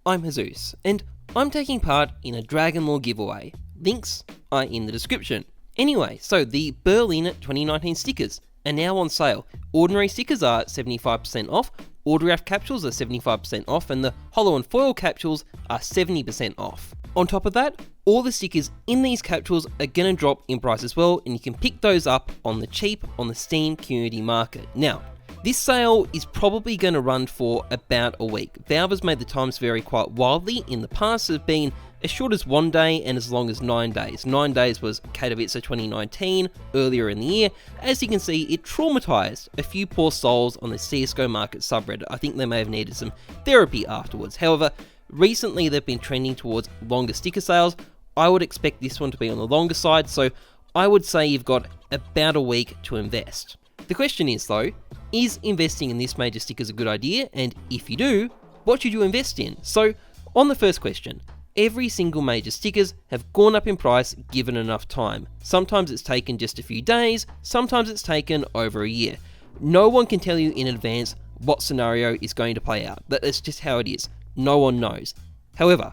I'm Heyzeus, and I'm taking part in a Dragon Lore giveaway. Links are in the description. Anyway, so the Berlin 2019 stickers are now on sale. Ordinary stickers are 75% off, autograph capsules are 75% off, and the holo and foil capsules are 70% off. On top of that, all the stickers in these capsules are going to drop in price as well, and you can pick those up on the cheap on the Steam community market. Now, this sale is probably going to run for about a week. Valve has made the times vary quite wildly. In the past, it's been as short as 1 day and as long as 9 days. 9 days was Katowice 2019, earlier in the year. As you can see, it traumatized a few poor souls on the CSGO market subreddit. I think they may have needed some therapy afterwards. However, recently they've been trending towards longer sticker sales. I would expect this one to be on the longer side, so I would say you've got about a week to invest. The question is though, is investing in this major stickers a good idea? And if you do, what should you invest in? So, on the first question, every single major stickers have gone up in price given enough time. Sometimes it's taken just a few days, sometimes it's taken over a year. No one can tell you in advance what scenario is going to play out. That's just how it is. No one knows. However,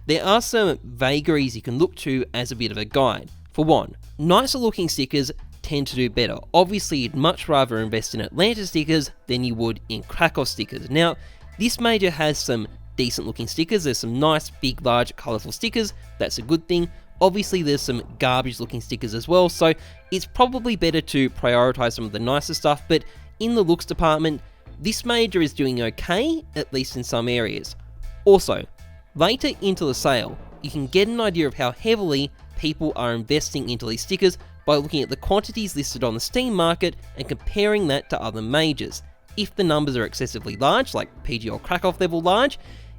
there are some vagaries you can look to as a bit of a guide. For one, nicer looking stickers tend to do better. Obviously, you'd much rather invest in Atlanta stickers than you would in Krakow stickers. Now, this major has some decent looking stickers. There's some nice, big, large, colourful stickers. That's a good thing. Obviously, there's some garbage looking stickers as well, so it's probably better to prioritise some of the nicer stuff, but in the looks department, this major is doing okay, at least in some areas. Also, later into the sale, you can get an idea of how heavily people are investing into these stickers by looking at the quantities listed on the Steam market and comparing that to other majors. If the numbers are excessively large, like PG or Krakow level large,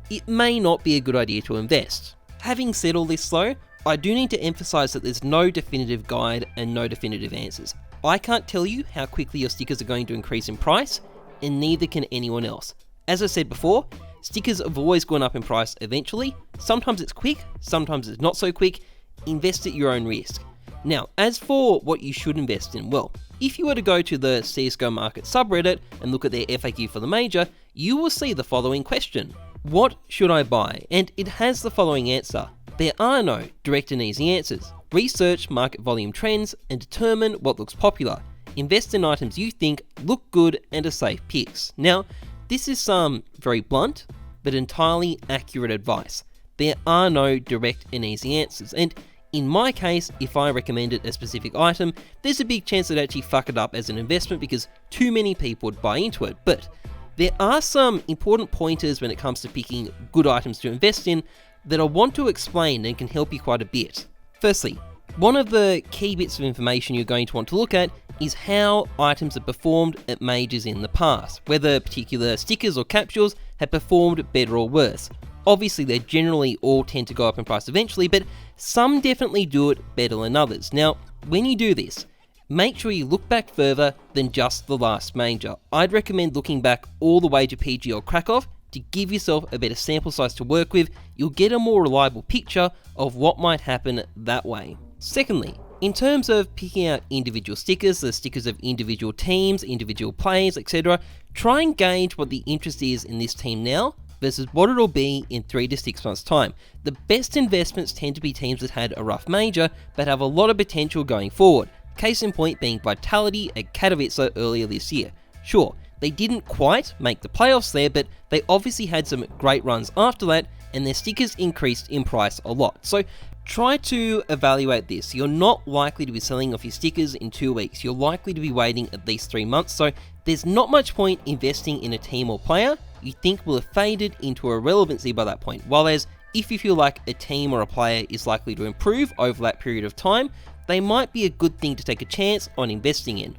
it may not be a good idea to invest. Having said all this though, I do need to emphasise that there's no definitive guide and no definitive answers. I can't tell you how quickly your stickers are going to increase in price, and neither can anyone else. As I said before, stickers have always gone up in price eventually. Sometimes it's quick, sometimes it's not so quick. Invest at your own risk. Now, as for what you should invest in, well, if you were to go to the CSGO market subreddit and look at their FAQ for the major, you will see the following question. What should I buy? And it has the following answer. There are no direct and easy answers. Research market volume trends and determine what looks popular. Invest in items you think look good and are safe picks. Now, this is some very blunt, but entirely accurate advice. There are no direct and easy answers, and in my case, if I recommended a specific item, there's a big chance I'd actually fuck it up as an investment because too many people would buy into it. But there are some important pointers when it comes to picking good items to invest in that I want to explain and can help you quite a bit. Firstly, one of the key bits of information you're going to want to look at is how items have performed at majors in the past, whether particular stickers or capsules have performed better or worse. Obviously, they generally all tend to go up in price eventually, but some definitely do it better than others. Now, when you do this, make sure you look back further than just the last major. I'd recommend looking back all the way to PG or Krakow to give yourself a better sample size to work with. You'll get a more reliable picture of what might happen that way. Secondly, in terms of picking out individual stickers, the stickers of individual teams, individual players, etc., try and gauge what the interest is in this team now versus what it'll be in 3 to 6 months' time. The best investments tend to be teams that had a rough major, but have a lot of potential going forward. Case in point being Vitality at Katowice earlier this year. Sure, they didn't quite make the playoffs there, but they obviously had some great runs after that, and their stickers increased in price a lot. So try to evaluate this. You're not likely to be selling off your stickers in 2 weeks. You're likely to be waiting at least 3 months, so there's not much point investing in a team or player you think will have faded into irrelevancy by that point. Whereas if you feel like a team or a player is likely to improve over that period of time, they might be a good thing to take a chance on investing in.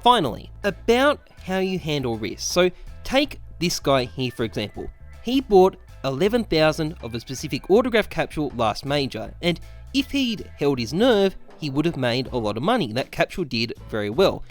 Finally, about how you handle risk. So take this guy here for example. He bought 11,000 of a specific autograph capsule last major, and if he'd held his nerve, he would have made a lot of money. That capsule did very well.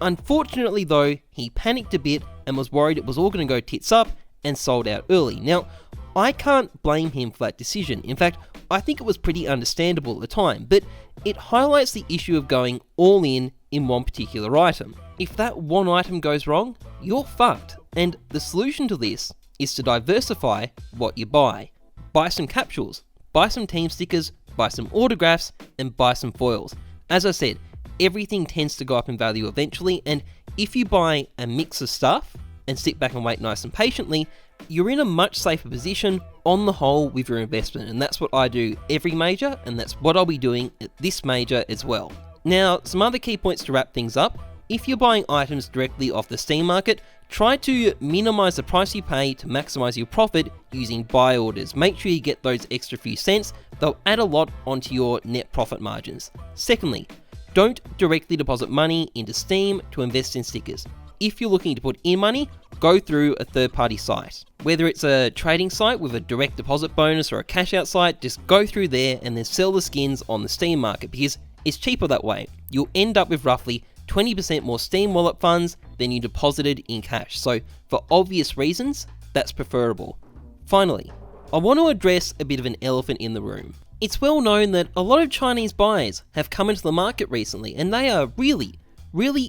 Unfortunately though, he panicked a bit and was worried it was all going to go tits up and sold out early. Now, I can't blame him for that decision. In fact, I think it was pretty understandable at the time, but it highlights the issue of going all in one particular item. If that one item goes wrong, you're fucked. And the solution to this is to diversify what you buy. Buy some capsules, buy some team stickers, buy some autographs, and buy some foils. As I said, everything tends to go up in value eventually, and if you buy a mix of stuff and sit back and wait nice and patiently, you're in a much safer position on the whole with your investment, and that's what I do every major, and that's what I'll be doing at this major as well. Now, some other key points to wrap things up. If you're buying items directly off the Steam market, try to minimize the price you pay to maximize your profit using buy orders. Make sure you get those extra few cents, they'll add a lot onto your net profit margins. Secondly, don't directly deposit money into Steam to invest in stickers. If you're looking to put in money, go through a third-party site. Whether it's a trading site with a direct deposit bonus or a cash out site, just go through there and then sell the skins on the Steam market because it's cheaper that way. You'll end up with roughly 20% more Steam wallet funds than you deposited in cash. So for obvious reasons, that's preferable. Finally, I want to address a bit of an elephant in the room. It's well known that a lot of Chinese buyers have come into the market recently and they are really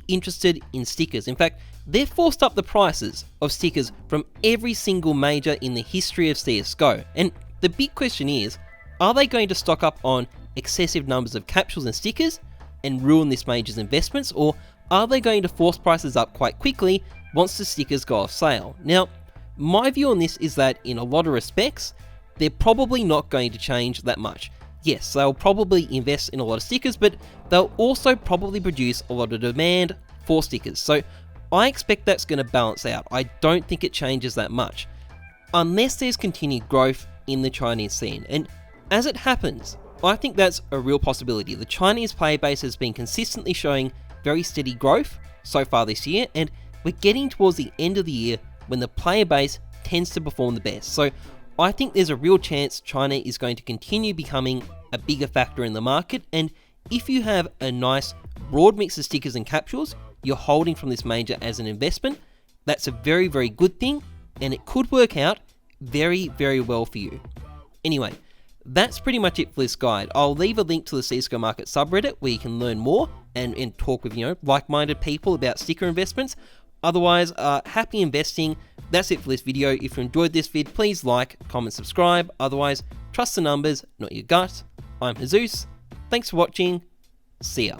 interested in stickers. In fact, they've forced up the prices of stickers from every single major in the history of CSGO. And the big question is, are they going to stock up on excessive numbers of capsules and stickers and ruin this major's investments, or are they going to force prices up quite quickly once the stickers go off sale? Now, my view on this is that in a lot of respects, they're probably not going to change that much. Yes, they'll probably invest in a lot of stickers, but they'll also probably produce a lot of demand for stickers. So I expect that's going to balance out. I don't think it changes that much, unless there's continued growth in the Chinese scene. And as it happens, I think that's a real possibility. The Chinese player base has been consistently showing very steady growth so far this year, and we're getting towards the end of the year when the player base tends to perform the best. So I think there's a real chance China is going to continue becoming a bigger factor in the market, and if you have a nice broad mix of stickers and capsules you're holding from this major as an investment, that's a very good thing, and it could work out very well for you. Anyway, that's pretty much it for this guide. I'll leave a link to the CSGO Market subreddit where you can learn more and talk with, like-minded people about sticker investments. Otherwise, happy investing. That's it for this video. If you enjoyed this vid, please like, comment, subscribe. Otherwise, trust the numbers, not your gut. I'm Heyzeus. Thanks for watching. See ya.